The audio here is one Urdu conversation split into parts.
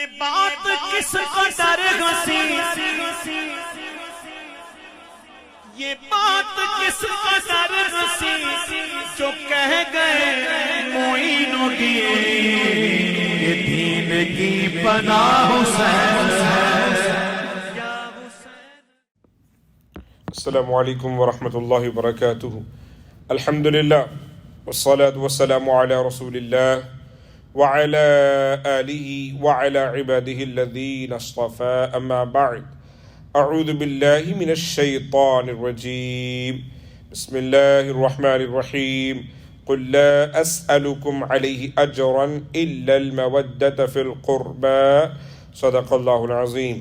یہ بات کس قدر ہنسی، یہ بات کس قدر ہنسی، جو کہہ گئے معین الدین یہ دین کی پناہ حسین۔ السلام علیکم ورحمۃ اللہ وبرکاتہ۔ الحمدللہ والصلاة والسلام علی رسول اللہ وعلى آلہ وعلى عباده الذین اصطفى اما بعد، اعوذ باللہ من الشیطان الرجیم، بسم اللہ الرحمن الرحیم، قل لا اسألكم علیہ اجرا الا المودة فی القربى، صدق اللہ العظیم۔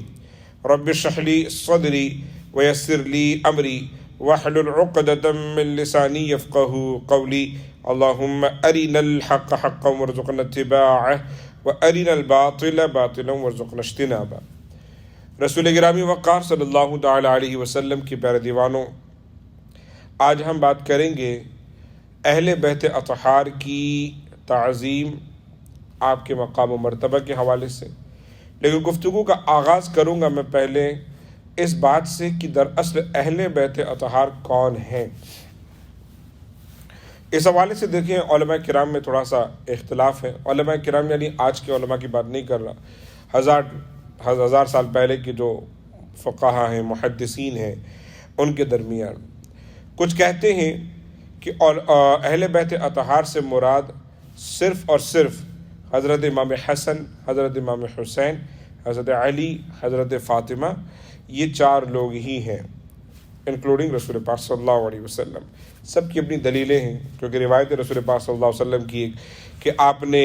رب اشرح لی صدری ویسر لی امری واحلل عقدۃ من لسانی یفقهوا قولی، اللہم ارنا الحق حقا وارزقنا اتباعہ وارنا الباطل باطلا وارزقنا اجتنابہ۔ رسول گرامی وقار صلی اللہ تعالی علیہ وسلم کے پیارے دیوانوں، آج ہم بات کریں گے اہل بیت اطہار کی تعظیم، آپ کے مقام و مرتبہ کے حوالے سے، لیکن گفتگو کا آغاز کروں گا میں پہلے اس بات سے کہ دراصل اہل بیت اطہار کون ہیں۔ اس حوالے سے دیکھیں علماء کرام میں تھوڑا سا اختلاف ہے۔ علماء کرام یعنی آج کے علماء کی بات نہیں کر رہا، ہزار سال پہلے کے جو فقہا ہیں، محدثین ہیں، ان کے درمیان کچھ کہتے ہیں کہ اہل بیت اطہار سے مراد صرف اور صرف حضرت امام حسن، حضرت امام حسین، حضرت علی، حضرت فاطمہ، یہ چار لوگ ہی ہیں، انکلوڈنگ رسول پاک صلی اللہ علیہ وسلم۔ سب کی اپنی دلیلیں ہیں، کیونکہ روایت رسول پاک صلی اللہ علیہ وسلم کی ایک کہ آپ نے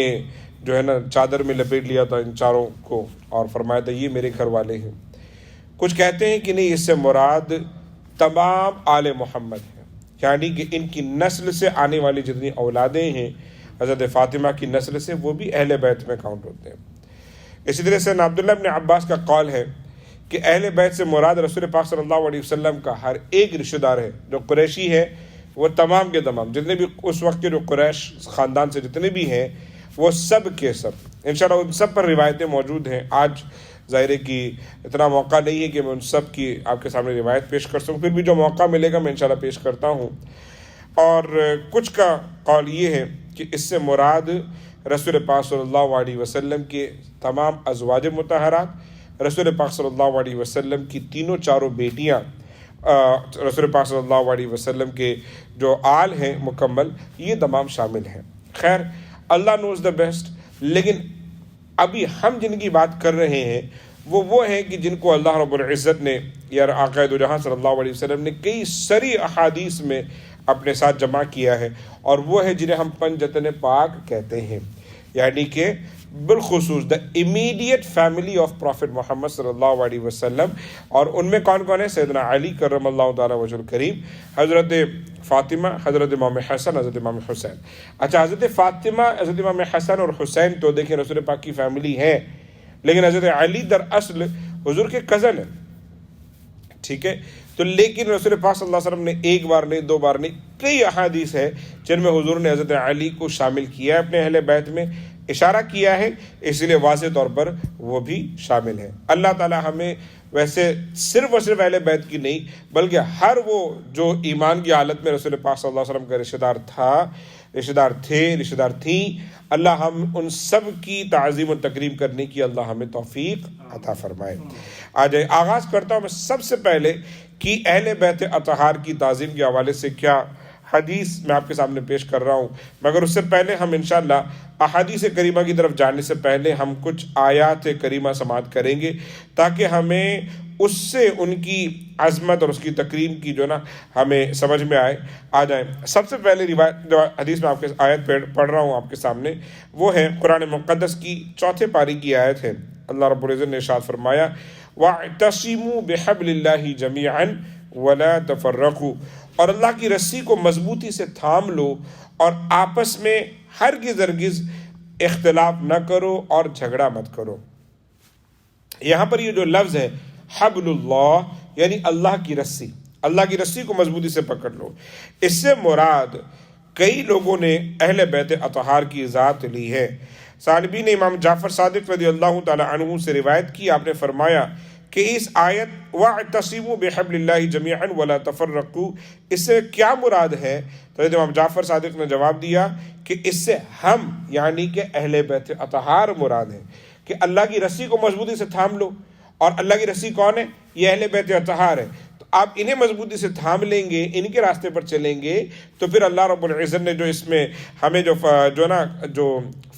جو ہے نا چادر میں لپیٹ لیا تھا ان چاروں کو اور فرمایا تھا یہ میرے گھر والے ہیں۔ کچھ کہتے ہیں کہ نہیں، اس سے مراد تمام آل محمد ہیں، یعنی کہ ان کی نسل سے آنے والی جتنی اولادیں ہیں حضرت فاطمہ کی نسل سے، وہ بھی اہل بیت میں کاؤنٹ ہوتے ہیں۔ اسی طرح سے عبداللہ بن عباس کا قول ہے کہ اہل بیت سے مراد رسول پاک صلی اللہ علیہ وسلم کا ہر ایک رشتہ دار ہے، جو قریشی ہے وہ تمام کے تمام، جتنے بھی اس وقت کے جو قریش خاندان سے جتنے بھی ہیں وہ سب کے سب، انشاءاللہ ان سب پر روایتیں موجود ہیں۔ آج ظاہر ہے کہ اتنا موقع نہیں ہے کہ میں ان سب کی آپ کے سامنے روایت پیش کر سکوں، پھر بھی جو موقع ملے گا میں انشاءاللہ پیش کرتا ہوں۔ اور کچھ کا قول یہ ہے کہ اس سے مراد رسول پاک صلی اللہ علیہ وسلم کے تمام ازواج مطہرات، رسول پاک صلی اللہ علیہ وسلم کی تینوں چاروں بیٹیاں، رسول پاک صلی اللہ علیہ وسلم کے جو آل ہیں مکمل، یہ تمام شامل ہیں۔ خیر، اللہ نوز دا بیسٹ، لیکن ابھی ہم جن کی بات کر رہے ہیں وہ ہیں کہ جن کو اللہ رب العزت نے یا آقا دو جہاں صلی اللہ علیہ وسلم نے کئی سری احادیث میں اپنے ساتھ جمع کیا ہے، اور وہ ہے جنہیں ہم پنجتن پاک کہتے ہیں، یعنی کہ بالخصوص the immediate family of prophet Muhammad صلی اللہ علیہ وسلم۔ اور ان میں کون کون ہے؟ سیدنا علی کرم اللہ تعالیٰ وجہ الکریم، حضرت فاطمہ، حضرت امام حسن، حضرت امام حسین۔ اچھا، حضرت فاطمہ، حضرت امام حسن اور حسین تو دیکھیں رسول پاک کی فیملی ہے، لیکن حضرت علی دراصل حضور کے کزن ہیں، ٹھیک ہے؟ تو لیکن رسول پاک صلی اللہ علیہ وسلم نے ایک بار نہیں، دو بار نہیں، کئی احادیث ہے جن میں حضور نے حضرت علی کو شامل کیا ہے اپنے اہل بیت میں، اشارہ کیا ہے، اس لیے واضح طور پر وہ بھی شامل ہیں۔ اللہ تعالی ہمیں ویسے صرف اور صرف اہل بیت کی نہیں، بلکہ ہر وہ جو ایمان کی حالت میں رسول پاک صلی اللہ علیہ وسلم کا رشتہ دار تھیں، اللہ ہم ان سب کی تعظیم و تکریم کرنے کی اللہ ہمیں توفیق عطا فرمائے۔ آج آغاز کرتا ہوں میں سب سے پہلے کہ اہل بیت اطہار کی تعظیم کے حوالے سے کیا حدیث میں آپ کے سامنے پیش کر رہا ہوں، مگر اس سے پہلے ہم انشاءاللہ احادیث کریمہ کی طرف جانے سے پہلے ہم کچھ آیات کریمہ سماعت کریں گے، تاکہ ہمیں اس سے ان کی عظمت اور اس کی تکریم کی جو نا ہمیں سمجھ میں آ جائیں۔ سب سے پہلے روایت جو حدیث میں آپ کے آیت پڑھ رہا ہوں آپ کے سامنے، وہ ہے قرآن مقدس کی چوتھے پاری کی آیت ہے۔ اللہ رب العزت نے ارشاد فرمایا، وَاعْتَصِمُوا بِحَبْلِ اللَّهِ جَمِيعًا وَلَا تَفَرَّقُوا، اور اللہ کی رسی کو مضبوطی سے تھام لو اور آپس میں ہرگز اختلاف نہ کرو اور جھگڑا مت کرو۔ یہاں پر یہ جو لفظ ہے حبل اللہ، یعنی اللہ کی رسی، اللہ کی رسی کو مضبوطی سے پکڑ لو، اس سے مراد کئی لوگوں نے اہل بیت اطہار کی ذات لی ہے۔ ثانوی نے امام جعفر صادق رضی اللہ تعالی عنہ سے روایت کی، آپ نے فرمایا کہ اس آیت وَاعْتَصِمُوا بِحَبْلِ اللَّهِ جَمِيعًا وَلَا تَفَرَّقُوا، اس سے کیا مراد ہے؟ تو امام جعفر صادق نے جواب دیا کہ اس سے ہم یعنی کہ اہل بیت اطہار مراد ہے، کہ اللہ کی رسی کو مضبوطی سے تھام لو، اور اللہ کی رسی کون ہے؟ یہ اہل بیت اطہار ہے، تو آپ انہیں مضبوطی سے تھام لیں گے، ان کے راستے پر چلیں گے، تو پھر اللہ رب العزت نے جو اس میں ہمیں جو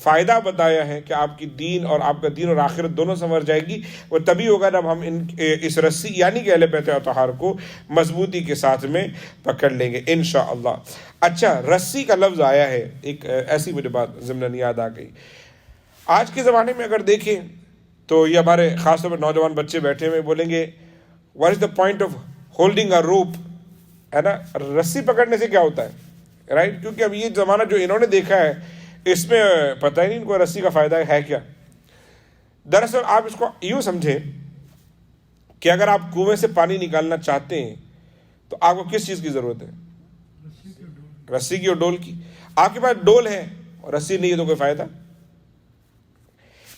فائدہ بتایا ہے کہ آپ کی دین اور آپ کا دین اور آخرت دونوں سنور جائے گی، وہ تبھی ہوگا جب ہم اس رسی یعنی کہ اہل بیت اطہار کو مضبوطی کے ساتھ میں پکڑ لیں گے انشاءاللہ۔ اچھا، رسی کا لفظ آیا ہے، ایک ایسی مجھے بات ضمناً یاد آ گئی۔ آج کے زمانے میں اگر دیکھیں تو یہ ہمارے خاص طور پر نوجوان بچے بیٹھے ہوئے بولیں گے what is the point of holding a روپ، ہے نا، رسی پکڑنے سے کیا ہوتا ہے، رائٹ؟ کیونکہ اب یہ زمانہ جو انہوں نے دیکھا ہے اس میں پتہ ہی نہیں ان کو رسی کا فائدہ ہے کیا۔ دراصل آپ اس کو یوں سمجھیں کہ اگر آپ کنویں سے پانی نکالنا چاہتے ہیں تو آپ کو کس چیز کی ضرورت ہے؟ رسی کی اور ڈول کی۔ آپ کے پاس ڈول ہے اور رسی نہیں ہے تو کوئی فائدہ؟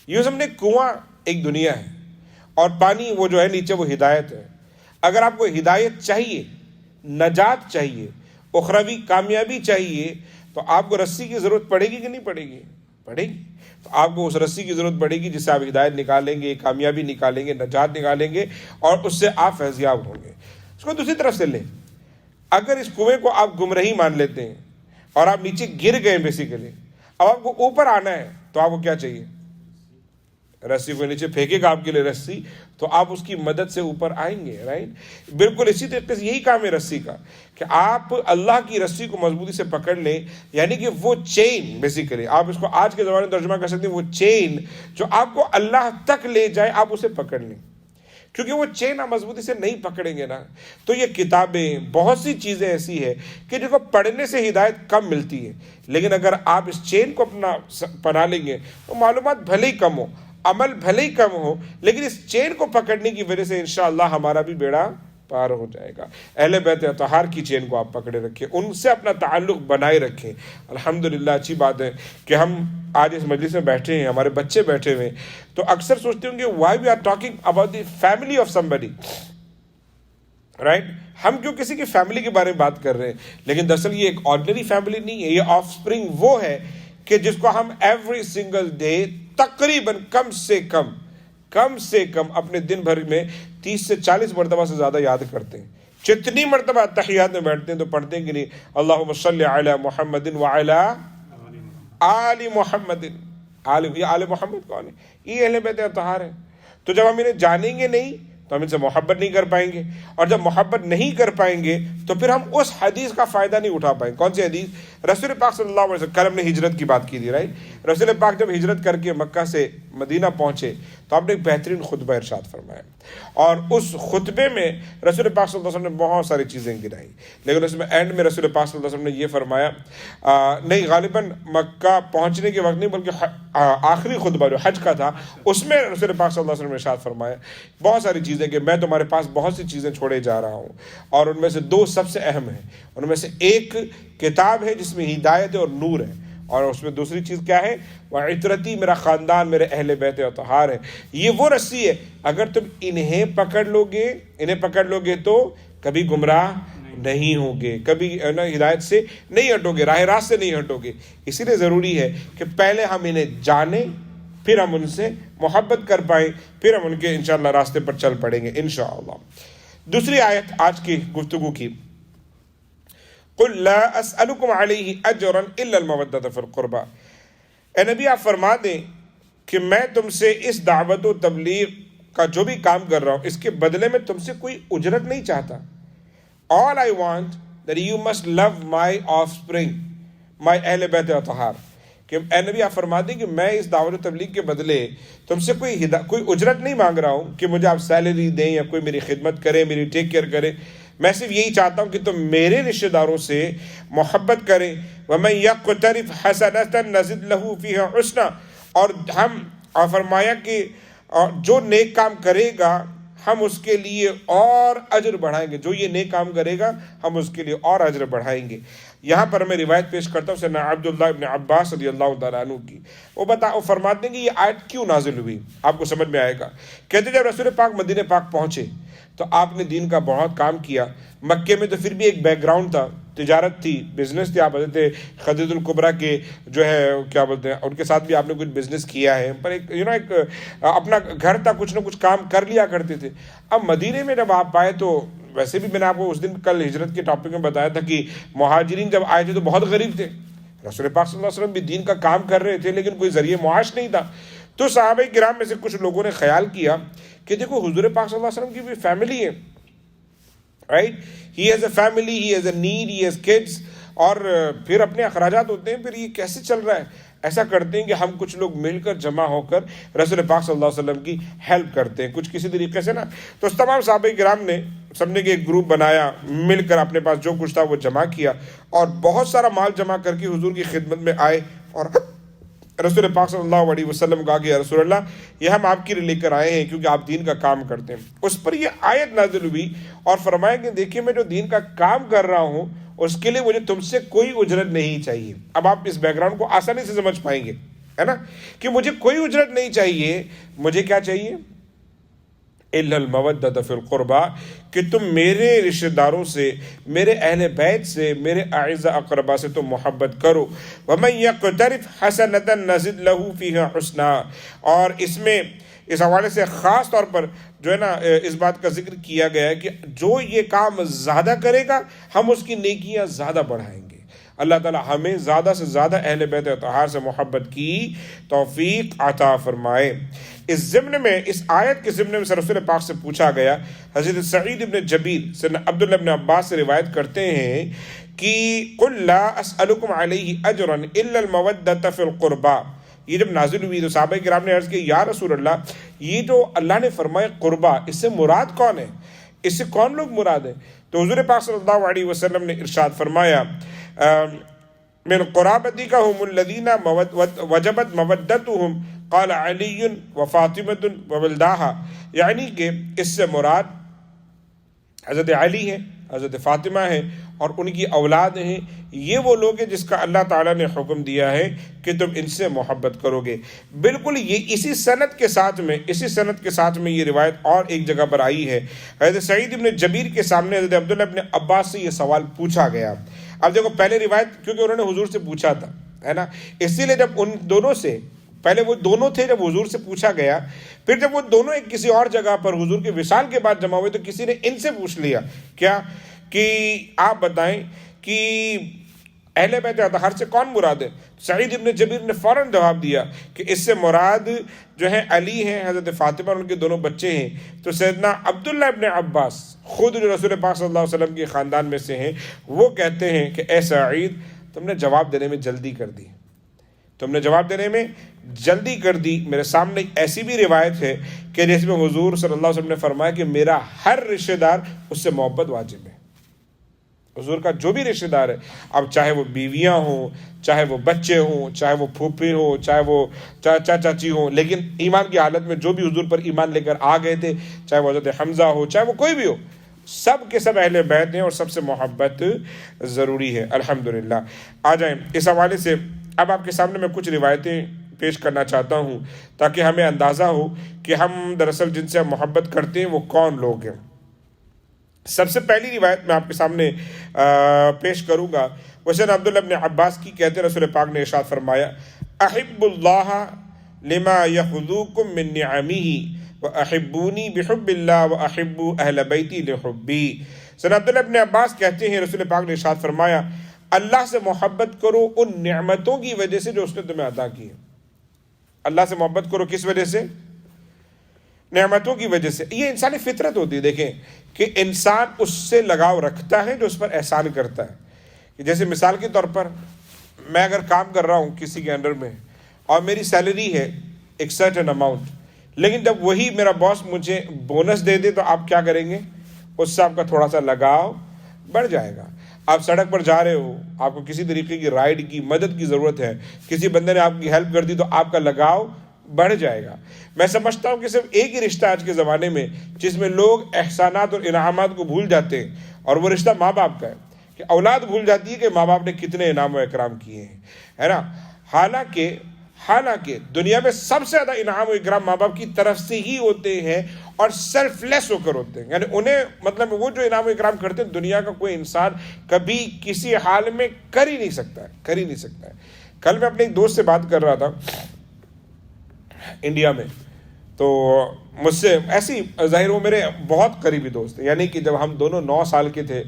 یوں سمجھیں کنواں ایک دنیا ہے اور پانی وہ جو ہے نیچے وہ ہدایت ہے۔ اگر آپ کو ہدایت چاہیے، نجات چاہیے، اخروی کامیابی چاہیے، تو آپ کو رسی کی ضرورت پڑے گی کہ نہیں پڑے گی؟ پڑے گی۔ تو آپ کو اس رسی کی ضرورت پڑے گی جس سے آپ ہدایت نکالیں گے، کامیابی نکالیں گے، نجات نکالیں گے، اور اس سے آپ فیضیاب ہوں گے۔ اس کو دوسری طرف سے لیں، اگر اس کنویں کو آپ گمراہی مان لیتے ہیں اور آپ نیچے گر گئے بیسیکلی، اب آپ کو اوپر آنا ہے تو آپ کو کیا چاہیے؟ رسی کو نیچے پھینکے گا آپ کے لیے رسی، تو آپ اس کی مدد سے اوپر آئیں گے، رائٹ؟ بالکل اسی طریقے سے یہی کام ہے رسی کا، کہ آپ اللہ کی رسی کو مضبوطی سے پکڑ لیں، یعنی کہ وہ چین، بیسیکلی آپ اس کو آج کے زمانے میں ترجمہ کر سکتے ہیں، وہ چین جو آپ کو اللہ تک لے جائے، آپ اسے پکڑ لیں، کیونکہ وہ چین آپ مضبوطی سے نہیں پکڑیں گے نا تو یہ کتابیں، بہت سی چیزیں ایسی ہیں کہ جن کو پڑھنے سے ہدایت کم ملتی ہے، لیکن اگر آپ اس چین کو اپنا بنا لیں گے تو معلومات بھلے ہی کم ہو، عمل بھلے ہی کم ہو، لیکن اس چین کو پکڑنے کی وجہ سے انشاءاللہ ہمارا بھی بیڑا پار ہو جائے گا۔ اہل بیت اطہار کی چین کو آپ پکڑے رکھیں، ان سے اپنا تعلق بنائے رکھیں۔ الحمدللہ اچھی بات ہے کہ ہم آج اس مجلس میں بیٹھے ہیں، ہمارے بچے بیٹھے ہوئے ہیں، تو اکثر سوچتے ہوں گے why we are talking about the family of somebody, right? ہم کیوں کسی کی فیملی کے بارے میں بات کر رہے ہیں؟ لیکن دراصل یہ ایک آرڈنری فیملی نہیں ہے، یہ آف اسپرنگ وہ ہے کہ جس کو ہم ایوری سنگل ڈے تقریباً کم سے کم اپنے دن بھر میں 30 سے 40 مرتبہ سے زیادہ یاد کرتے ہیں۔ جتنی مرتبہ تحیات میں بیٹھتے ہیں تو پڑھتے ہیں کہ نہیں، اللہم صلی علی محمد وعلی آل محمد۔ یہ آل محمد کون ہے؟ یہ اہل بیت اطہار ہے۔ تو جب ہم انہیں جانیں گے نہیں تو ہم ان سے محبت نہیں کر پائیں گے، اور جب محبت نہیں کر پائیں گے تو پھر ہم اس حدیث کا فائدہ نہیں اٹھا پائیں گے۔ کون سی حدیث؟ رسول پاک صلی اللہ علیہ وسلم، کل ہم نے ہجرت کی بات کی تھی، رائٹ؟ رسول پاک جب ہجرت کر کے مکہ سے مدینہ پہنچے تو آپ نے ایک بہترین خطبہ ارشاد فرمایا، اور اس خطبے میں رسول پاک صلی اللہ علیہ وسلم نے بہت ساری چیزیں گنائی، لیکن اس میں اینڈ میں رسول پاک صلی اللہ علیہ وسلم نے یہ فرمایا، نہیں غالباً مکہ پہنچنے کے وقت نہیں بلکہ آخری خطبہ جو حج کا تھا اس میں رسول پاک صلی اللہ علیہ وسلم نے ارشاد فرمایا بہت ساری چیزیں کہ میں تمہارے پاس بہت سی چیزیں چھوڑے جا رہا ہوں، اور ان میں سے 2 سب سے اہم ہیں۔ ان میں سے ایک کتاب ہے جس میں ہدایت اور نور ہے، اور اس میں دوسری چیز کیا ہے؟ وعطرتی، میرا خاندان، میرے اہل بیت اطہار ہے۔ یہ وہ رسی ہے، اگر تم انہیں پکڑ لو گے تو کبھی گمراہ نہیں ہوگے، کبھی ہدایت سے نہیں ہٹو گے، راہ راست سے نہیں ہٹو گے۔ اسی لیے ضروری ہے کہ پہلے ہم انہیں جانیں، پھر ہم ان سے محبت کر پائیں، پھر ہم ان کے انشاءاللہ راستے پر چل پڑیں گے انشاءاللہ۔ دوسری آیت آج کی گفتگو کی، قُلْ لَا أَسْأَلُكُمْ عَلَيْهِ أَجْرًا إِلَّا الْمَوَدَّةَ فِي الْقُرْبَى۔ اے نبی آپ فرما دیں کہ میں تم سے اس دعوت و تبلیغ کا جو بھی کام کر رہا ہوں اس کے بدلے میں تم سے کوئی اجرت نہیں چاہتا۔ All I want that you must love my offspring, my اہل بیت اطہار، کہ اے نبی آپ فرما دیں کہ میں اس دعوت و تبلیغ کے بدلے تم سے کوئی اجرت نہیں مانگ رہا ہوں کہ مجھے آپ سیلری دیں یا کوئی میری خدمت کرے، میری ٹیک کیئر کرے۔ میں صرف یہی چاہتا ہوں کہ تم میرے رشتہ داروں سے محبت کریں۔ وَمَن يَقْتَرِفْ حَسَنَةً نَزِدْ لَهُ فِيهَا حُسْنًا، اور فرمایا کہ جو نیک کام کرے گا ہم اس کے لیے اور اجر بڑھائیں گے، جو یہ نیک کام کرے گا ہم اس کے لیے اور اجر بڑھائیں گے۔ یہاں پر میں روایت پیش کرتا ہوں سیدنا عبداللہ ابن عباس رضی اللہ تعالیٰ عنہ کی. وہ فرماتے ہیں کہ یہ آیت کیوں نازل ہوئی، آپ کو سمجھ میں آئے گا. کہتے جب رسول پاک مدینہ پاک پہنچے تو آپ نے دین کا بہت کام کیا. مکے میں تو پھر بھی ایک بیک گراؤنڈ تھا، تجارت تھی، بزنس تھی. آپ حضرت خدیجہ الکبریٰ کے جو ہے کیا بولتے ہیں ان کے ساتھ بھی آپ نے کچھ بزنس کیا ہے، پر ایک اپنا گھر تھا، کچھ نہ کچھ کام کر لیا کرتے تھے. اب مدینے میں جب آپ آئے تو ویسے بھی میں نے آپ کو اس دن کل ہجرت کے ٹاپک میں بتایا تھا کہ مہاجرین جب آئے تھے تو بہت غریب تھے. رسول پاک صلی اللہ علیہ وسلم بھی دین کا کام کر رہے تھے لیکن کوئی ذریعہ معاش نہیں تھا. تو صحابہ کرام میں سے کچھ لوگوں نے خیال کیا کہ دیکھو حضور پاک صلی اللہ علیہ وسلم کی بھی فیملی ہے، right, he has a family, he has a need, he has kids, اور پھر اپنے اخراجات ہوتے ہیں. پھر یہ کیسے چل رہا ہے؟ ایسا کرتے ہیں کہ ہم کچھ لوگ مل کر جمع ہو کر رسول پاک صلی اللہ علیہ وسلم کی ہیلپ کرتے ہیں کچھ کسی طریقے سے نا. تو اس تمام صحابہ کرام نے سب نے ایک گروپ بنایا، مل کر اپنے پاس جو کچھ تھا وہ جمع کیا اور بہت سارا مال جمع کر کے حضور کی خدمت میں آئے اور رسول پاک صلی اللہ علیہ وسلم کہا کہ یا رسول اللہ یہ ہم آپ کے لیے لے کر آئے ہیں کیونکہ آپ دین کا کام کرتے ہیں. اس پر یہ آیت نازل ہوئی اور فرمایا کہ دیکھیے میں جو دین کا کام کر رہا ہوں اس کے لیے مجھے تم سے کوئی اجرت نہیں چاہیے. اب آپ اس بیک گراؤنڈ کو آسانی سے سمجھ پائیں گے، ہے نا، کہ مجھے کوئی اجرت نہیں چاہیے. مجھے کیا چاہیے؟ الا المودۃ فی القربى، کہ تم میرے رشتہ داروں سے، میرے اہل بیت سے، میرے اعزاء اقربا سے تم محبت کرو. ومن یقترف حسنۃ نزد له فیہا حسنا. اور اس میں اس حوالے سے خاص طور پر جو ہے نا اس بات کا ذکر کیا گیا ہے کہ جو یہ کام زیادہ کرے گا ہم اس کی نیکیاں زیادہ بڑھائیں گے. اللہ تعالی ہمیں زیادہ سے زیادہ اہل بیت اطہار سے محبت کی توفیق عطا فرمائے. اس ضمن میں، اس آیت کے ضمن میں رسول پاک سے پوچھا گیا، حضرت سعید ابن جبیر سیدنا عبداللہ ابن عباس سے روایت کرتے ہیں کہ قل لا اسألکم علیہ اجرا الا المودۃ فی القربى. یہ جب نازل ہوئی تو صحابہ کرام نے عرض کی یا رسول اللہ یہ جو اللہ نے فرمایا قربا، اس سے مراد کون ہے؟ اس سے کون لوگ مراد ہیں؟ تو حضور پاک صلی اللہ علیہ وسلم نے ارشاد فرمایا من قرابتکہم الذین وجبت مودتہم قال علی و فاطمۃ و ولداہا. یعنی کہ اس سے مراد حضرت علی ہیں، حضرت فاطمہ ہیں اور ان کی اولاد ہیں. یہ وہ لوگ ہیں جس کا اللہ تعالیٰ نے حکم دیا ہے کہ تم ان سے محبت کرو گے. بالکل یہ اسی سند کے ساتھ میں یہ روایت اور ایک جگہ پر آئی ہے. حضرت سعید ابن جبیر کے سامنے حضرت عبداللہ ابن عباس سے یہ سوال پوچھا گیا. اب دیکھو پہلے روایت کیونکہ انہوں نے حضور سے پوچھا تھا، ہے نا، اسی لیے جب ان دونوں سے پہلے وہ دونوں تھے جب حضور سے پوچھا گیا، پھر جب وہ دونوں ایک کسی اور جگہ پر حضور کے وصال کے بعد جمع ہوئے تو کسی نے ان سے پوچھ لیا کیا کہ آپ بتائیں کہ اہل بیت اطہار سے کون مراد ہے؟ سعید ابن جبیر نے فوراً جواب دیا کہ اس سے مراد جو ہے علی ہیں، حضرت فاطمہ اور ان کے دونوں بچے ہیں. تو سیدنا عبداللہ ابن عباس خود جو رسول پاک صلی اللہ علیہ وسلم کے خاندان میں سے ہیں وہ کہتے ہیں کہ اے سعید تم نے جواب دینے میں جلدی کر دی. میرے سامنے ایسی بھی روایت ہے کہ جس میں حضور صلی اللہ علیہ وسلم نے فرمایا کہ میرا ہر رشتہ دار اس سے محبت واجب ہے. حضور کا جو بھی رشتہ دار ہے، اب چاہے وہ بیویاں ہوں، چاہے وہ بچے ہوں، چاہے وہ پھوپھی ہوں، چاہے وہ چاچا چاچی ہوں، لیکن ایمان کی حالت میں جو بھی حضور پر ایمان لے کر آ گئے تھے، چاہے وہ حضرت حمزہ ہو، چاہے وہ کوئی بھی ہو، سب کے سب اہل بیت ہیں اور سب سے محبت ضروری ہے. الحمدللہ. آ جائیں اس حوالے سے اب آپ کے سامنے میں کچھ روایتیں پیش کرنا چاہتا ہوں تاکہ ہمیں اندازہ ہو کہ ہم دراصل جن سے محبت کرتے ہیں وہ کون لوگ ہیں. سب سے پہلی روایت میں آپ کے سامنے پیش کروں گا، وہ سیدنا عبداللہ ابن عباس کی. کہتے رسول پاک نے ارشاد فرمایا احب اللہ لما یخذوکم من نعمہ واحبونی بحب اللہ واحب اہل بیتی لحبی. سیدنا عبداللہ ابن عباس کہتے ہیں رسول پاک نے ارشاد فرمایا اللہ سے محبت کرو ان نعمتوں کی وجہ سے جو اس نے تمہیں عطا کی ہے. اللہ سے محبت کرو کس وجہ سے؟ نعمتوں کی وجہ سے. یہ انسانی فطرت ہوتی ہے. دیکھیں کہ انسان اس سے لگاؤ رکھتا ہے جو اس پر احسان کرتا ہے. جیسے مثال کے طور پر میں اگر کام کر رہا ہوں کسی کے انڈر میں اور میری سیلری ہے ایک سرٹن اماؤنٹ، لیکن جب وہی میرا باس مجھے بونس دے دے تو آپ کیا کریں گے؟ اس سے آپ کا تھوڑا سا لگاؤ بڑھ جائے گا. آپ سڑک پر جا رہے ہو، آپ کو کسی طریقے کی رائڈ کی مدد کی ضرورت ہے، کسی بندے نے آپ کی ہیلپ کر دی تو آپ کا لگاؤ بڑھ جائے گا. میں سمجھتا ہوں کہ صرف ایک ہی رشتہ آج کے زمانے میں جس میں لوگ احسانات اور انعامات کو بھول جاتے ہیں اور وہ رشتہ ماں باپ کا ہے. کہ اولاد بھول جاتی ہے کہ ماں باپ نے کتنے انعام و اکرام کیے ہیں، ہے نا. حالانکہ دنیا میں سب سے زیادہ انعام و اکرام ماں باپ کی طرف سے ہی ہوتے ہیں اور سیلف لیس ہو کر ہوتے ہیں. یعنی انہیں مطلب وہ جو انعام و اکرام کرتے ہیں دنیا کا کوئی انسان کبھی کسی حال میں کر ہی نہیں سکتا ہے. کل میں اپنے ایک دوست سے بات کر رہا تھا انڈیا میں، تو مجھ سے ایسی ظاہر وہ میرے بہت قریبی دوست ہیں، یعنی کہ جب ہم دونوں 9 سال کے تھے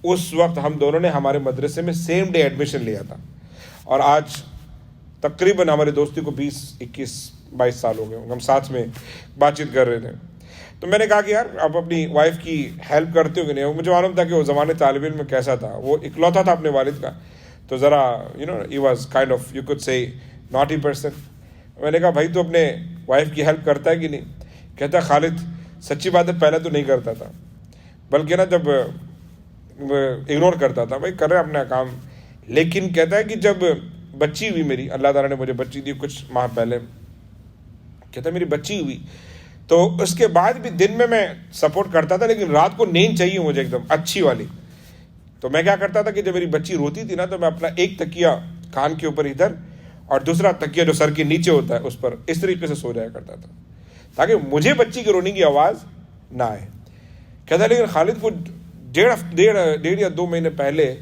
اس وقت ہم دونوں نے ہمارے مدرسے میں سیم ڈے ایڈمیشن لیا تھا، اور آج تقریباً ہماری دوستی کو 20 21 22 سال ہو گئے. ہم ساتھ میں بات چیت کر رہے تھے، تو میں نے کہا کہ یار آپ اپنی وائف کی ہیلپ کرتے ہو کہ نہیں. مجھے معلوم تھا کہ وہ زمانے طالب علم میں کیسا تھا، وہ اکلوتا تھا اپنے والد کا، تو ذرا he was kind of you could سے ناٹی پرسن. میں نے کہا بھائی تو اپنے وائف کی ہیلپ کرتا ہے کہ نہیں؟ کہتا ہے خالد سچی بات ہے پہلے تو نہیں کرتا تھا، بلکہ نا جب اگنور کرتا تھا، بھائی کر رہے اپنا کام. لیکن کہتا ہے کہ جب بچی ہوئی میری، اللہ تعالیٰ نے مجھے بچی دی کچھ ماہ پہلے، کہتا ہے میری بچی ہوئی تو اس کے بعد بھی دن میں سپورٹ کرتا تھا، لیکن رات کو نیند چاہیے مجھے ایک دم اچھی والی. تو میں کیا کرتا تھا کہ جب میری بچی روتی تھی نا تو میں اپنا ایک تکیہ کان کے اوپر ادھر اور دوسرا تکیہ جو سر کے نیچے ہوتا ہے اس پر اس طریقے سے سو جایا کرتا تھا تاکہ مجھے بچی کے رونے کی آواز نہ آئے. کہتا ہے لیکن خالد کو 1.5 یا 2 مہینے پہلے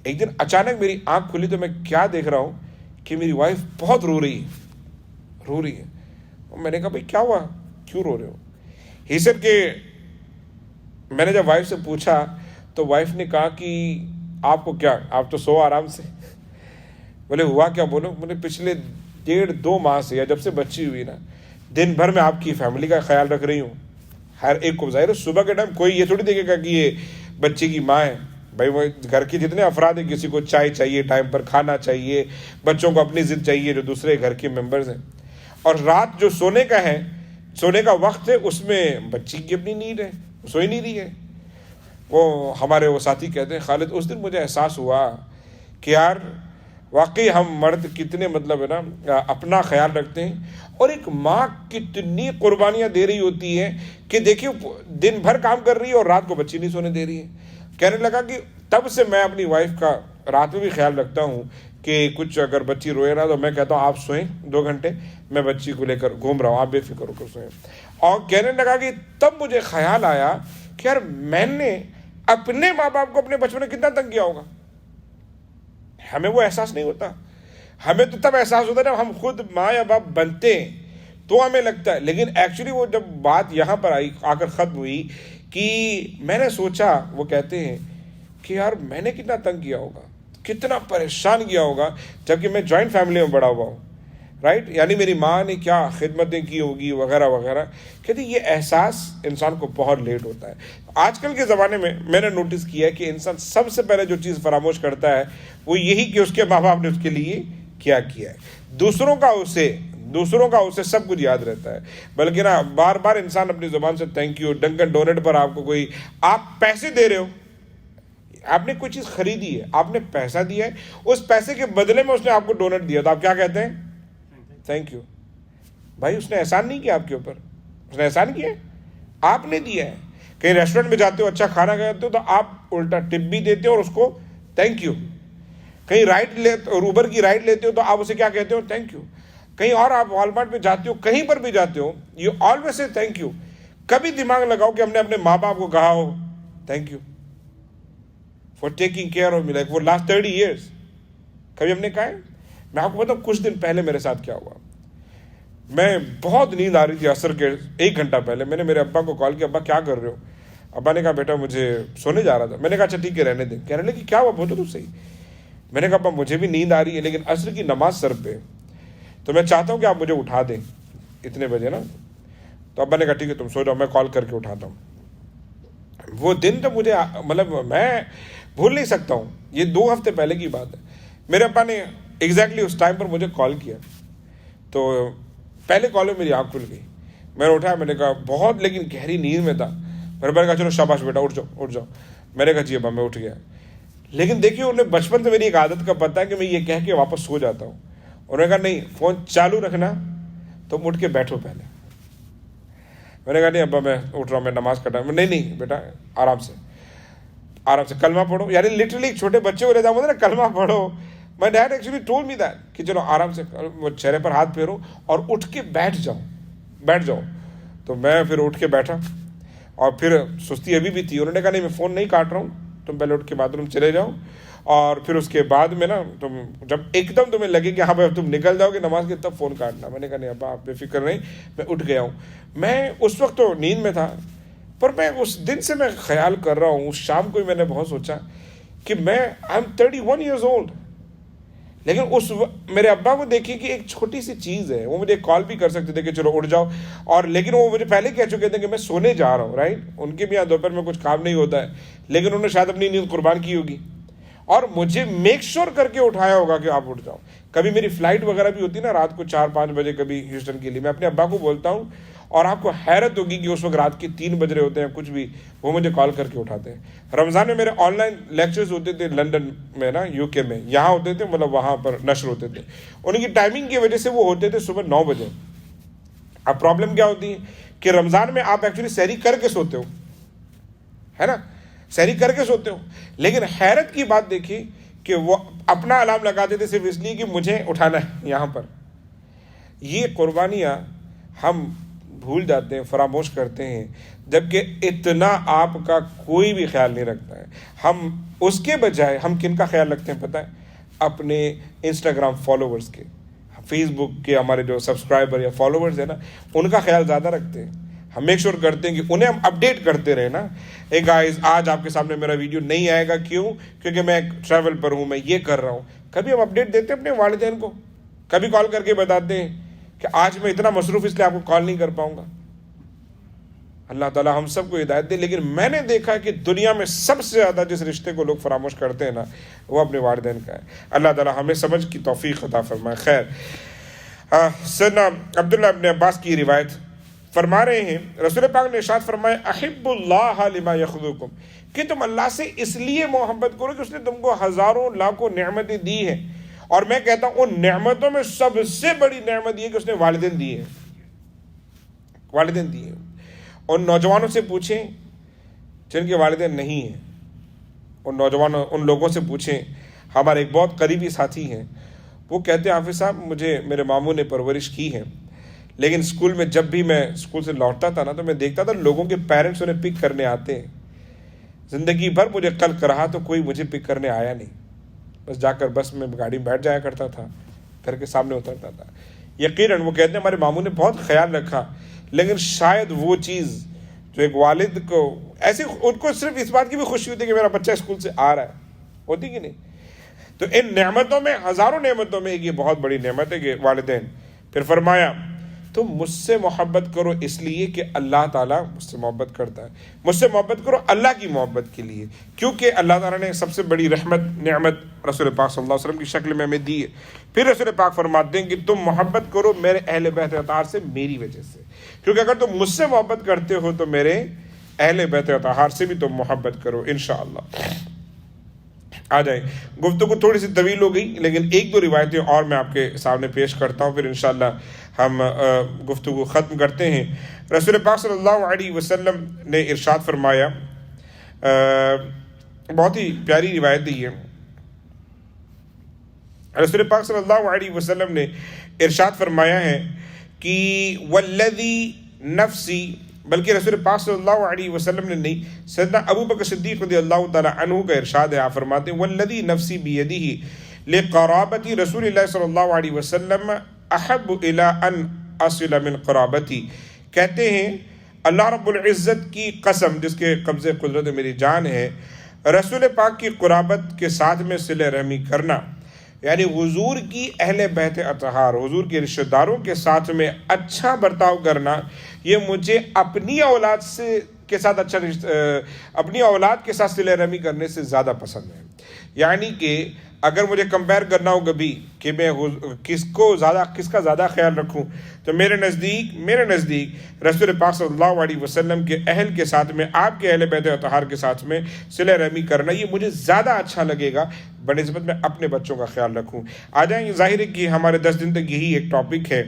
ایک دن اچانک میری آنکھ کھلی تو میں کیا دیکھ رہا ہوں کہ میری وائف بہت رو رہی ہے. میں نے کہا بھائی کیا ہوا، کیوں رو رہے ہو؟ ہی سیڈ کہ میں نے جب وائف سے پوچھا تو وائف نے کہا کہ آپ کو کیا، آپ تو سو آرام سے. بولے ہوا کیا؟ بولو میں نے پچھلے 1.5-2 ماہ سے یا جب سے بچی ہوئی نا دن بھر میں آپ کی فیملی کا خیال رکھ رہی ہوں. ہر ایک کو ظاہر ہے صبح کے ٹائم کوئی یہ تھوڑی دیکھے گا کہ یہ بچے کی ماں ہے. بھائی وہ گھر کے جتنے افراد ہیں کسی کو چائے چاہیے، ٹائم پر کھانا چاہیے، بچوں کو اپنی ضد چاہیے جو دوسرے گھر کے ممبرز ہیں، اور رات جو سونے کا وقت ہے اس میں بچی کی اپنی نیڈ ہے، سو ہی نہیں رہی ہے. وہ ہمارے وہ ساتھی کہتے ہیں خالد اس دن مجھے احساس ہوا کہ یار واقعی ہم مرد کتنے مطلب ہے نا اپنا خیال رکھتے ہیں، اور ایک ماں کتنی قربانیاں دے رہی ہوتی ہے کہ دیکھیے دن بھر کام کر رہی ہے اور رات کو بچی نہیں سونے دے رہی ہے. کہنے لگا کہ تب سے میں اپنی وائف کا رات میں بھی خیال رکھتا ہوں کہ کچھ اگر بچی روئے نا تو میں کہتا ہوں آپ سوئیں 2 گھنٹے، میں بچی کو لے کر گھوم رہا ہوں، آپ بے فکر ہو کر سوئیں. اور کہنے لگا کہ تب مجھے خیال آیا کہ یار میں نے اپنے ماں باپ کو اپنے بچپن میں کتنا تنگ کیا ہوگا. ہمیں وہ احساس نہیں ہوتا، ہمیں تو تب احساس ہوتا ہے جب ہم خود ماں یا باپ بنتے ہیں تو ہمیں لگتا ہے. لیکن ایکچولی وہ جب بات یہاں پر آ کر ختم ہوئی کہ میں نے سوچا، وہ کہتے ہیں کہ یار میں نے کتنا تنگ کیا ہوگا، کتنا پریشان کیا ہوگا، جبکہ میں جوائنٹ فیملی میں بڑا ہوا ہوں، رائٹ. یعنی میری ماں نے کیا خدمتیں کی ہوگی وغیرہ وغیرہ. کہتے یہ احساس انسان کو بہت لیٹ ہوتا ہے. آج کل کے زمانے میں نے نوٹس کیا ہے کہ انسان سب سے پہلے جو چیز فراموش کرتا ہے وہ یہی کہ اس کے ماں باپ نے اس کے لیے کیا کیا ہے. دوسروں کا اسے سب کچھ یاد رہتا ہے، بلکہ نا بار بار انسان اپنی زبان سے تھینک یو. ڈنکن ڈونٹ پر آپ کو آپ پیسے دے رہے ہو، آپ نے کوئی چیز خریدی ہے، آپ نے پیسہ دیا ہے، اس پیسے کے بدلے میں اس نے آپ کو ڈونٹ دیا تو آپ کیا کہتے ہیں؟ Thank you. بھائی اس نے احسان نہیں کیا آپ کے اوپر، اس نے احسان کیا، آپ نے دیا ہے. کہیں ریسٹورینٹ میں جاتے ہو، اچھا کھانا کھاتے ہو تو آپ الٹا ٹپ بھی دیتے ہو اور اس کو تھینک یو. کہیں اوبر کی رائڈ لیتے ہو تو آپ اسے کیا کہتے ہو؟ Thank you. کہیں اور آپ والمارٹ میں جاتے ہو، کہیں پر بھی جاتے ہو، you always say thank you. کبھی دماغ لگاؤ کہ ہم نے اپنے ماں باپ کو کہا ہو thank you for taking care of me like for last 30 years. کبھی ہم نے کہا ہے؟ میں آپ کو بتاؤں کچھ دن پہلے میرے ساتھ کیا ہوا. میں بہت نیند آ رہی تھی عصر کے 1 گھنٹہ پہلے. میں نے میرے ابا کو کال کیا، ابا کیا کر رہے ہو؟ ابا نے کہا بیٹا مجھے سونے جا رہا تھا. میں نے کہا اچھا ٹھیک ہے رہنے دیں. کہنے لگے کہ کیا ہوا؟ بولو تو صحیح. میں نے کہا ابا مجھے بھی نیند آ رہی ہے لیکن عصر کی نماز سر پہ، تو میں چاہتا ہوں کہ آپ مجھے اٹھا دیں اتنے بجے نا. تو ابا نے کہا ٹھیک ہے تم سو جاؤ، میں کال کر کے اٹھاتا ہوں. وہ دن تو مجھے مطلب میں بھول نہیں سکتا ہوں. یہ 2 ہفتے پہلے کی بات ہے. میرے ابا نے ایگزیکٹلی اس ٹائم پر مجھے کال کیا تو پہلے کال میں میری آنکھ کھل گئی. میں نے اٹھایا، میں نے کہا بہت لیکن گہری نیند میں تھا. میرے ابا نے کہا چلو شاباش بیٹا اٹھ جاؤ. میں نے کہا جی ابا میں اٹھ گیا. لیکن دیکھیے انہیں بچپن سے میری ایک عادت کا پتہ ہے کہ میں یہ کہہ کے واپس سو جاتا ہوں. انہوں نے کہا نہیں فون چالو رکھنا، تم اٹھ کے بیٹھو پہلے. میں نے کہا نہیں ابا میں اٹھ رہا ہوں، میں نماز کا ٹائم. نہیں بیٹا آرام سے. آرام سے کلمہ پڑھو. یعنی لٹرلی ایک چھوٹے بچے کو لے جاؤں نا کلمہ پڑھو. My dad actually told me that کہ چلو آرام سے وہ چہرے پر ہاتھ پھیرو اور اٹھ کے بیٹھ جاؤ. تو میں پھر اٹھ کے بیٹھا اور پھر سستی ابھی بھی تھی. انہوں نے کہا نہیں میں فون نہیں کاٹ رہا ہوں, تم پہلے اٹھ کے باتھ روم چلے جاؤ, اور پھر اس کے بعد میں نا تم جب ایک دم تمہیں لگے کہ ہاں بھائی تم نکل جاؤ گے نماز کے تب فون کاٹنا. میں نے کہا نہیں ابا آپ بے فکر نہیں. میں اٹھ گیا ہوں. میں اس وقت تو نیند میں تھا, پر میں اس دن سے میں خیال کر رہا ہوں, اس شام کو ہی میں نے بہت سوچا کہ میں آئی ایم 31 years old, لیکن اس میرے ابا کو دیکھیے کہ ایک چھوٹی سی چیز ہے, وہ مجھے کال بھی کر سکتے تھے کہ چلو اٹھ جاؤ, اور لیکن وہ مجھے پہلے کہہ چکے تھے کہ میں سونے جا رہا ہوں, رائٹ. ان کے بھی یہاں دوپہر میں کچھ کام نہیں ہوتا ہے, لیکن انہوں نے شاید اپنی نیند قربان کی ہوگی اور مجھے میک شور کر کے اٹھایا ہوگا کہ آپ اٹھ جاؤ. کبھی میری فلائٹ وغیرہ بھی ہوتی نا رات کو 4-5 بجے کبھی ہیوسٹن کے لیے, میں اپنے ابا کو بولتا ہوں, اور آپ کو حیرت ہوگی کہ اس وقت رات کے 3 بج رہے ہوتے ہیں کچھ بھی, وہ مجھے کال کر کے اٹھاتے ہیں. رمضان میں میرے آن لائن لیکچرز ہوتے تھے لنڈن میں نا, یو کے میں, یہاں ہوتے تھے مطلب وہاں پر نشر ہوتے تھے. ان کی ٹائمنگ کی وجہ سے وہ ہوتے تھے صبح 9 بجے. اب پرابلم کیا ہوتی ہے کہ رمضان میں آپ ایکچولی سحری کر کے سوتے ہو, ہے نا, سحری کر کے سوتے ہو, لیکن حیرت کی بات دیکھیے کہ وہ اپنا الارم لگاتے تھے صرف اس لیے کہ مجھے اٹھانا ہے یہاں پر. یہ قربانیاں ہم بھول جاتے ہیں, فراموش کرتے ہیں, جبکہ اتنا آپ کا کوئی بھی خیال نہیں رکھتا ہے. ہم اس کے بجائے ہم کن کا خیال رکھتے ہیں پتہ ہے؟ اپنے انسٹاگرام فالوورز کے, فیس بک کے ہمارے جو سبسکرائبر یا فالوورز ہیں نا, ان کا خیال زیادہ رکھتے ہیں. ہم میک شور کرتے ہیں کہ انہیں ہم اپڈیٹ کرتے رہے نا. اے گائز آج آپ کے سامنے میرا ویڈیو نہیں آئے گا, کیوں؟ کیونکہ میں ٹریول پر ہوں, میں یہ کر رہا ہوں. کبھی ہم اپڈیٹ دیتے ہیں اپنے والدین کو, کبھی کال کر کے بتاتے ہیں کہ آج میں اتنا مصروف اس لیے آپ کو کال نہیں کر پاؤں گا. اللہ تعالیٰ ہم سب کو ہدایت دے. لیکن میں نے دیکھا کہ دنیا میں سب سے زیادہ جس رشتے کو لوگ فراموش کرتے ہیں نا, وہ اپنے والدین کا ہے. اللہ تعالیٰ ہمیں سمجھ کی توفیق عطا فرمائے. خیر, سیدنا عبداللہ ابن عباس کی روایت فرما رہے ہیں, رسول پاک نے ارشاد فرمایا احب اللہ لما یخذوکم, کہ تم اللہ سے اس لیے محبت کرو کہ اس نے تم کو ہزاروں لاکھوں نعمتیں دی ہیں, اور میں کہتا ہوں ان نعمتوں میں سب سے بڑی نعمت یہ کہ اس نے والدین دیے ہیں. والدین دیے ہیں. ان نوجوانوں سے پوچھیں جن کے والدین نہیں ہیں, ان لوگوں سے پوچھیں. ہمارے ایک بہت قریبی ساتھی ہیں, وہ کہتے ہیں حافظ صاحب مجھے میرے ماموں نے پرورش کی ہے, لیکن اسکول میں جب بھی میں اسکول سے لوٹتا تھا نا تو میں دیکھتا تھا لوگوں کے پیرنٹس انہیں پک کرنے آتے ہیں. زندگی بھر مجھے کل کہا تو کوئی مجھے پک کرنے آیا نہیں, بس جا کر بس میں گاڑی میں بیٹھ جایا کرتا تھا, گھر کے سامنے اترتا تھا. یقیناً وہ کہتے ہیں ہمارے ماموں نے بہت خیال رکھا, لیکن شاید وہ چیز جو ایک والد کو ایسے, ان کو صرف اس بات کی بھی خوشی ہوتی ہے کہ میرا بچہ اسکول سے آ رہا ہے, ہوتی کہ نہیں. تو ان نعمتوں میں, ہزاروں نعمتوں میں یہ بہت بڑی نعمت ہے کہ والدین. پھر فرمایا تم مجھ سے محبت کرو اس لیے کہ اللہ تعالیٰ مجھ سے محبت کرتا ہے. مجھ سے محبت کرو اللہ کی محبت کے لیے, کیونکہ اللہ تعالیٰ نے سب سے بڑی رحمت نعمت رسول پاک صلی اللہ علیہ وسلم کی شکل میں ہمیں دی ہے. پھر رسول پاک فرماتے ہیں کہ تم محبت کرو میرے اہل بیت اطہار سے میری وجہ سے, کیونکہ اگر تم مجھ سے محبت کرتے ہو تو میرے اہل بیت اطہار سے بھی تم محبت کرو انشاءاللہ. آ جائیں, گفتگو تھوڑی سی طویل ہو گئی, لیکن 1-2 روایتیں اور میں آپ کے سامنے پیش کرتا ہوں, پھر انشاءاللہ ہم گفتگو ختم کرتے ہیں. رسول پاک صلی اللہ علیہ وسلم نے ارشاد فرمایا, بہت ہی پیاری روایت ہے یہ. رسول پاک صلی اللہ علیہ وسلم نے ارشاد فرمایا ہے کہ والذی نفسی, بلکہ رسول پاک صلی اللہ علیہ وسلم نے نہیں, سیدنا ابو بکر صدیق رضی اللہ تعالی عنہ کا ارشاد ہے. آپ فرماتے ہیں والذی نفسی بیدہ لقرابتی رسول اللہ صلی اللہ علیہ وسلم احب الی ان اصل من قرابتی. کہتے ہیں اللہ رب العزت کی قسم جس کے قبضے قدرت میری جان ہے, رسول پاک کی قرابت کے ساتھ میں صلہ رحمی کرنا, یعنی حضور کی اہل بیت اطہار, حضور کے رشتہ داروں کے ساتھ میں اچھا برتاؤ کرنا, یہ مجھے اپنی اولاد کے ساتھ اپنی اولاد کے ساتھ صلہ رحمی کرنے سے زیادہ پسند ہے. یعنی کہ اگر مجھے کمپیئر کرنا ہو کبھی کہ میں کس کا زیادہ خیال رکھوں, تو میرے نزدیک رسول پاک صلی اللہ علیہ وسلم کے اہل کے ساتھ میں, آپ کے اہل بیت اطہار کے ساتھ میں صلہ رحمی کرنا یہ مجھے زیادہ اچھا لگے گا بنسبت میں اپنے بچوں کا خیال رکھوں. آ جائیں, ظاہر ہے کہ ہمارے 10 دن تک یہی ایک ٹاپک ہے,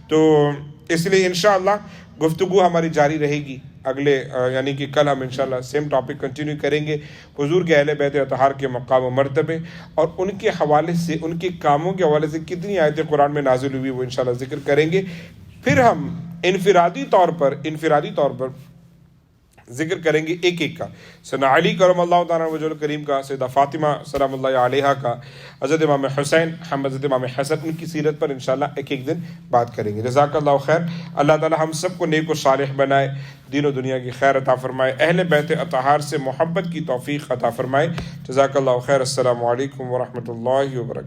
تو اس لیے انشاءاللہ گفتگو ہماری جاری رہے گی اگلے یعنی کہ کل ہم انشاءاللہ سیم ٹاپک کنٹینیو کریں گے، حضور کے اہل بیت اطہار کے مقام و مرتبے اور ان کے حوالے سے، ان کے کاموں کے حوالے سے کتنی آیتیں قرآن میں نازل ہوئی وہ انشاءاللہ ذکر کریں گے۔ پھر ہم انفرادی طور پر ذکر کریں گے ایک ایک کا، سیدنا علی کرم اللہ تعالیٰ وجہ الکریم کا، سیدہ فاطمہ سلام اللہ علیہا کا، حضرت امام حسین، حضرت امام حسن، ان کی سیرت پر انشاءاللہ ایک ایک دن بات کریں گے۔ جزاک اللہ خیر۔ اللہ تعالیٰ ہم سب کو نیک و صالح بنائے، دین و دنیا کی خیر عطا فرمائے، اہل بیت اطہار سے محبت کی توفیق عطا فرمائے۔ جزاک اللہ خیر۔ السلام علیکم ورحمۃ اللہ وبرکاتہ۔